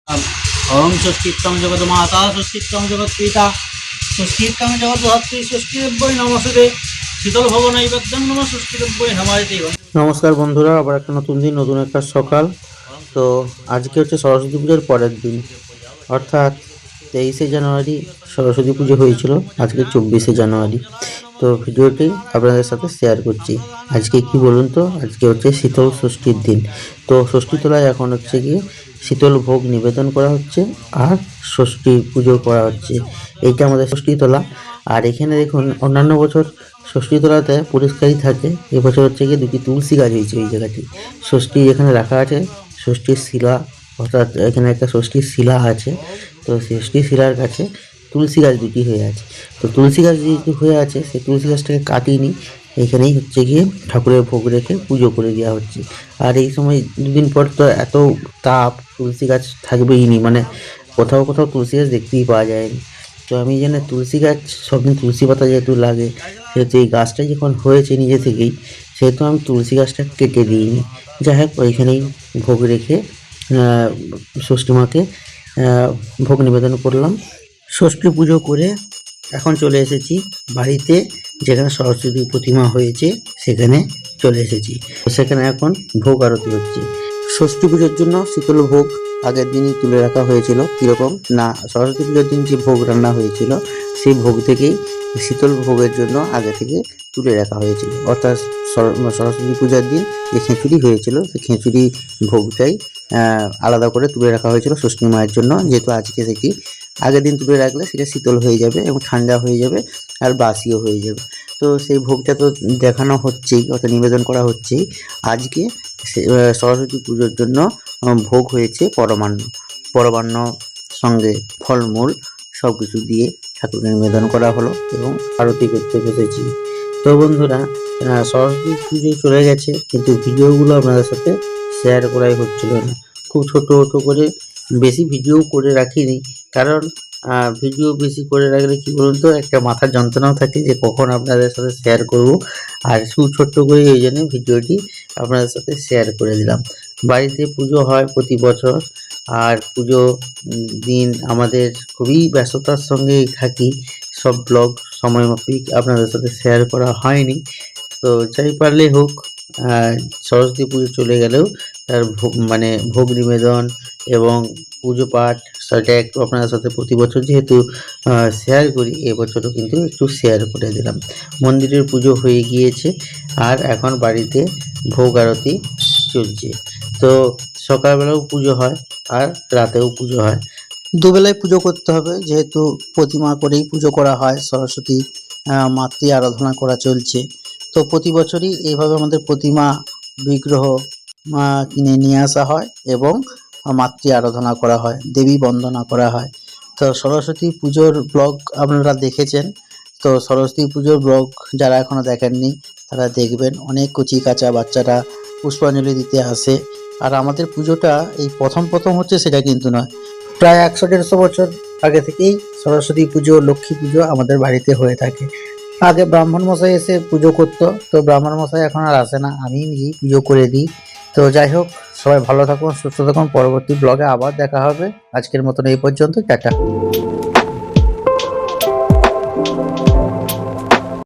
ओम षष्ठीत्तम जगत माता षष्ठीत्तम जगत पिता षष्ठीत्तम जगत धात्री षष्ठीदेव्यै नमस्ते শীতল ভব নৈবেদ্যং নমঃ ষষ্ঠীদেব্যৈ নমঃ। নমস্কার বন্ধুরা, আবার একটা নতুন দিন, নতুন একটা সকাল। তো আজকে হচ্ছে সরস্বতী পুজোর পরের দিন, অর্থাৎ 23শে জানুয়ারি সরস্বতী পুজো হয়েছিল, আজকে 24শে জানুয়ারি। তো ভিডিওটি আপনাদের সাথে শেয়ার করছি। আজকে কি বলুন তো, আজকে হচ্ছে শীতল ষষ্ঠীর দিন। তো ষষ্ঠী তোলায় এখন হচ্ছে গিয়ে শীতল ভোগ নিবেদন করা হচ্ছে আর ষষ্ঠী পুজো করা হচ্ছে। এইটা আমাদের ষষ্ঠী তোলা। আর এখানে দেখুন, অন্যান্য বছর ষষ্ঠী তোলাতে পরিষ্কারই থাকে, এবছর হচ্ছে গিয়ে দুটি তুলসী গাছ হয়েছে এই জায়গাটি। ষষ্ঠী এখানে রাখা আছে, ষষ্ঠীর শিলা, অর্থাৎ এখানে একটা ষষ্ঠীর শিলা আছে। তো ষষ্ঠী শিলার কাছে তুলসী গাছ দুটি হয়ে আছে। তো তুলসী গাছ যেহেতু হয়ে আছে, সেই তুলসী গাছটাকে কাটিনি, এখানেই হচ্ছে গিয়ে ঠাকুরের ভোগ রেখে পুজো করে দেওয়া হচ্ছে। আর এই সময় দুদিন পর তো এত তাপ, তুলসী গাছ থাকবেই নি, মানে কোথাও কোথাও তুলসী গাছ দেখতেই পাওয়া যায়নি। তো আমি জানি তুলসী গাছ সবদিন তুলসী পাতা যেহেতু লাগে, সেহেতু এই গাছটা যখন হয়েছে নিজে থেকেই, সেহেতু আমি তুলসী গাছটা কেটে দিইনি। যাই হোক, ওইখানেই ভোগ রেখে ষষ্ঠী মাকে ভোগ নিবেদন করলাম। ষষ্ঠী পুজো করে এখন চলে এসেছি বাড়িতে, যেখানে সরস্বতী প্রতিমা হয়েছে সেখানে চলে এসেছি। সেখানে এখন ভোগ আরতি হচ্ছে। ষষ্ঠী পুজোর জন্য শীতল ভোগ আগের দিনই তুলে রাখা হয়েছিল। কীরকম না, সরস্বতী পুজোর দিন যে ভোগ রান্না হয়েছিল, সেই ভোগ থেকেই শীতল ভোগের জন্য আগে থেকে তুলে রাখা হয়েছিল। অর্থাৎ সরস্বতী পূজার দিন যে খিচুড়ি হয়েছিল, সেই খিচুড়ি ভোগটাই আলাদা করে তুলে রাখা হয়েছিল ষষ্ঠী মায়ের জন্য। যেহেতু আজকে থেকে আগের দিন তুলে রাখলে সেটা শীতল হয়ে যাবে এবং ঠান্ডা হয়ে যাবে আর বাসিও হয়ে যাবে। তো সেই ভোগটা তো দেখানো হচ্ছেই, অর্থাৎ নিবেদন করা হচ্ছেই। আজকে সরস্বতী পুজোর জন্য ভোগ হয়েছে পরমান্ন। পরমান্ন সঙ্গে ফলমূল সব কিছু দিয়ে ঠাকুরকে নিবেদন করা হলো এবং আরতি করতে বসেছি। তো বন্ধুরা, সরস্বতী পুজো চলে গেছে, কিন্তু ভিডিওগুলো আপনাদের সাথে শেয়ার করাই হচ্ছিল না। খুব ছোট ছোট করে, বেশি ভিডিও করে রাখিনি, কারণ ভিডিও বেশি করে রাখলে কি বলুন তো, একটা মাথার যন্ত্রণাও থাকে যে কখন আপনাদের সাথে শেয়ার করব। আর খুব ছোট্ট করে এই জন্য ভিডিওটি আপনাদের সাথে শেয়ার করে দিলাম। বাড়িতে পুজো হয় প্রতি বছর, আর পুজো দিন আমাদের খুবই ব্যস্ততার সঙ্গেই থাকি, সব ব্লগ সময়মাফিক আপনাদের সাথে শেয়ার করা হয়নি। তো যাই পারলেই হোক, সরস্বতী পুজো চলে গেলেও তার ভোগ নিবেদন এবং পুজো পাঠ, সেটা একটু আপনাদের সাথে প্রতি বছর যেহেতু শেয়ার করি, এবছরও কিন্তু একটু শেয়ার করে দিলাম। মন্দিরের পুজো হয়ে গিয়েছে আর এখন বাড়িতে ভোগ আরতি চলছে। তো সকালবেলাও পুজো হয় আর রাতেও পুজো হয়, দুবেলায় পুজো করতে হবে, যেহেতু প্রতিমা করেই পুজো করা হয়। সরস্বতী মাতৃ আরাধনা করা চলছে। তো প্রতি বছরই এইভাবে আমাদের প্রতিমা, বিগ্রহ কিনে নিয়ে আসা হয় এবং মাতৃ আরাধনা করা হয়, দেবী বন্দনা করা হয়। তো সরস্বতী পুজোর ব্লগ আপনারা দেখেছেন। তো সরস্বতী পুজোর ব্লগ যারা এখনও দেখেননি, তারা দেখবেন। অনেক কচি কাঁচা বাচ্চারা পুষ্পাঞ্জলি দিতে আসে। আর আমাদের পুজোটা এই প্রথম প্রথম হচ্ছে সেটা কিন্তু নয়, প্রায় 100-150 বছর আগে থেকেই সরস্বতী পুজো, লক্ষ্মী পুজো আমাদের বাড়িতে হয়ে থাকে। আগে ব্রাহ্মণ মশাই এসে পুজো করতো, তো ব্রাহ্মণ মশাই এখন আর আসে না, আমি নিজেই পুজো করে দিই। তো যাই হোক, সবাই ভালো থাকুন, সুস্থ থাকুন। পরবর্তী ব্লগে আবার দেখা হবে। আজকের মতন এই পর্যন্ত, টাটা।